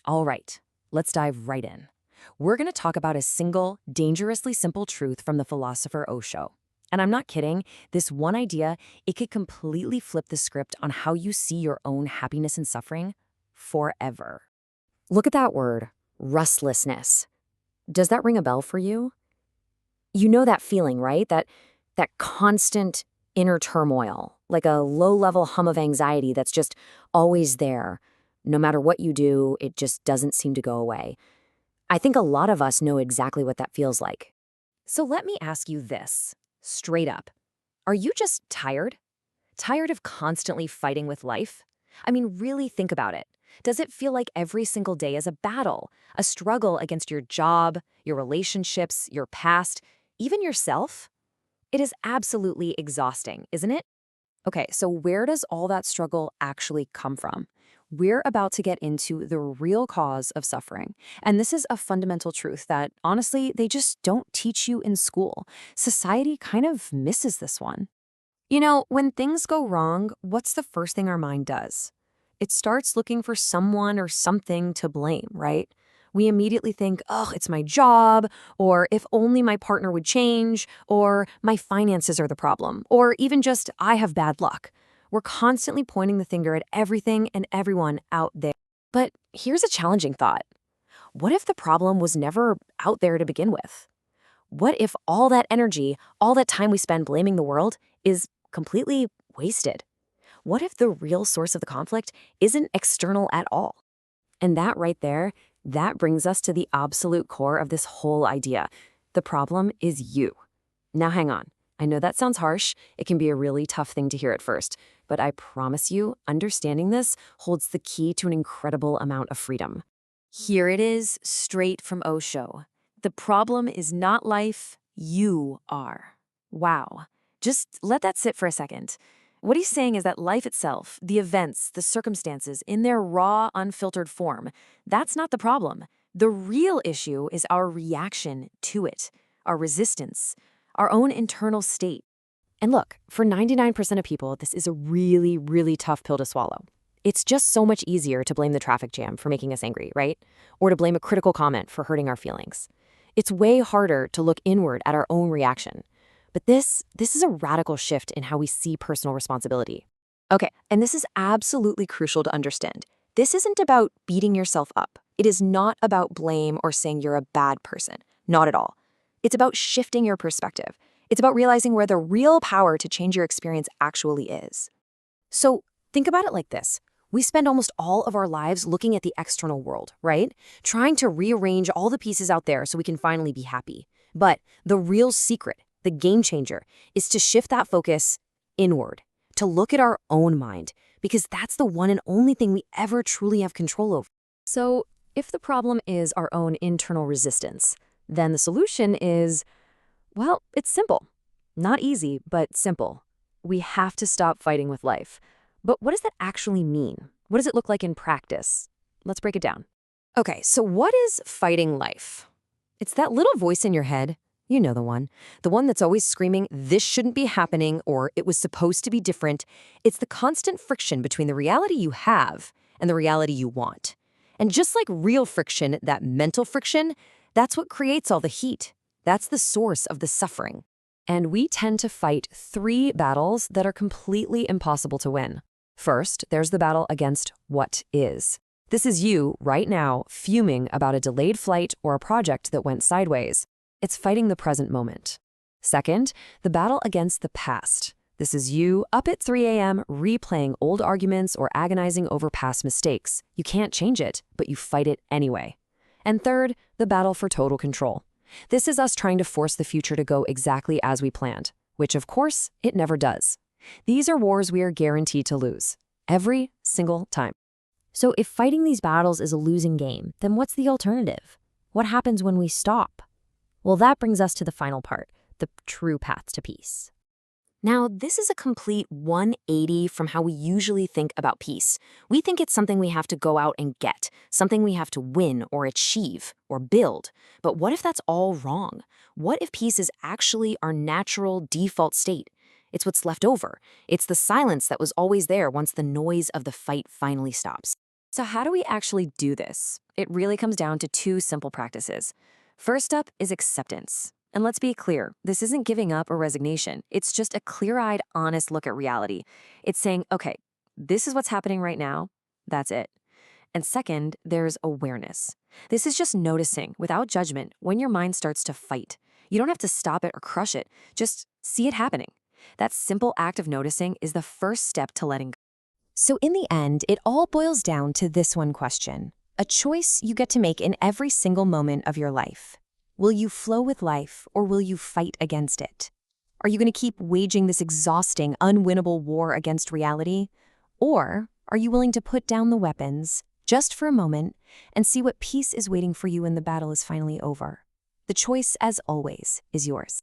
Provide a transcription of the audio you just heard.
All right, let's dive right in. We're going to talk about a single, dangerously simple truth from the philosopher Osho. And I'm not kidding, this one idea, it could completely flip the script on how you see your own happiness and suffering forever. Look at that word, restlessness. Does that ring a bell for you? You know that feeling, right? That constant inner turmoil, like a low-level hum of anxiety that's just always there. No matter what you do, it just doesn't seem to go away. I think a lot of us know exactly what that feels like. So let me ask you this, straight up. Are you just tired? Tired of constantly fighting with life? I mean, really think about it. Does it feel like every single day is a battle, a struggle against your job, your relationships, your past, even yourself? It is absolutely exhausting, isn't it? Okay, so where does all that struggle actually come from? We're about to get into the real cause of suffering. And this is a fundamental truth that, honestly, they just don't teach you in school. Society kind of misses this one. You know, when things go wrong, what's the first thing our mind does? It starts looking for someone or something to blame, right? We immediately think, oh, it's my job, or if only my partner would change, or my finances are the problem, or even just I have bad luck. We're constantly pointing the finger at everything and everyone out there. But here's a challenging thought. What if the problem was never out there to begin with? What if all that energy, all that time we spend blaming the world is completely wasted? What if the real source of the conflict isn't external at all? And that right there, that brings us to the absolute core of this whole idea. The problem is you. Now hang on. I know that sounds harsh. It can be a really tough thing to hear at first. But I promise you, understanding this holds the key to an incredible amount of freedom. Here it is, straight from Osho. The problem is not life, you are. Wow. Just let that sit for a second. What he's saying is that life itself, the events, the circumstances, in their raw, unfiltered form, that's not the problem. The real issue is our reaction to it, our resistance, our own internal state. And look, for 99% of people, this is a really, really tough pill to swallow. It's just so much easier to blame the traffic jam for making us angry, right? Or to blame a critical comment for hurting our feelings. It's way harder to look inward at our own reaction. But this is a radical shift in how we see personal responsibility. Okay, and this is absolutely crucial to understand. This isn't about beating yourself up. It is not about blame or saying you're a bad person. Not at all. It's about shifting your perspective. It's about realizing where the real power to change your experience actually is. So think about it like this. We spend almost all of our lives looking at the external world, right? Trying to rearrange all the pieces out there so we can finally be happy. But the real secret, the game changer, is to shift that focus inward, to look at our own mind, because that's the one and only thing we ever truly have control over. So if the problem is our own internal resistance, then the solution is, well, it's simple. Not easy, but simple. We have to stop fighting with life. But what does that actually mean? What does it look like in practice? Let's break it down. Okay, so what is fighting life? It's that little voice in your head. You know the one that's always screaming, this shouldn't be happening, or it was supposed to be different. It's the constant friction between the reality you have and the reality you want. And just like real friction, that mental friction, that's what creates all the heat. That's the source of the suffering. And we tend to fight three battles that are completely impossible to win. First, there's the battle against what is. This is you, right now, fuming about a delayed flight or a project that went sideways. It's fighting the present moment. Second, the battle against the past. This is you up at 3 a.m. replaying old arguments or agonizing over past mistakes. You can't change it, but you fight it anyway. And third, the battle for total control. This is us trying to force the future to go exactly as we planned, which of course, it never does. These are wars we are guaranteed to lose, every single time. So if fighting these battles is a losing game, then what's the alternative? What happens when we stop? Well, that brings us to the final part, the true path to peace. Now, this is a complete 180 from how we usually think about peace. We think it's something we have to go out and get, something we have to win or achieve or build. But what if that's all wrong? What if peace is actually our natural default state? It's what's left over. It's the silence that was always there once the noise of the fight finally stops. So how do we actually do this? It really comes down to two simple practices. First up is acceptance. And let's be clear, this isn't giving up or resignation. It's just a clear-eyed, honest look at reality. It's saying, okay, this is what's happening right now. That's it. And second, there's awareness. This is just noticing, without judgment, when your mind starts to fight. You don't have to stop it or crush it. Just see it happening. That simple act of noticing is the first step to letting go. So in the end, it all boils down to this one question, a choice you get to make in every single moment of your life. Will you flow with life, or will you fight against it? Are you going to keep waging this exhausting, unwinnable war against reality? Or are you willing to put down the weapons, just for a moment, and see what peace is waiting for you when the battle is finally over? The choice, as always, is yours.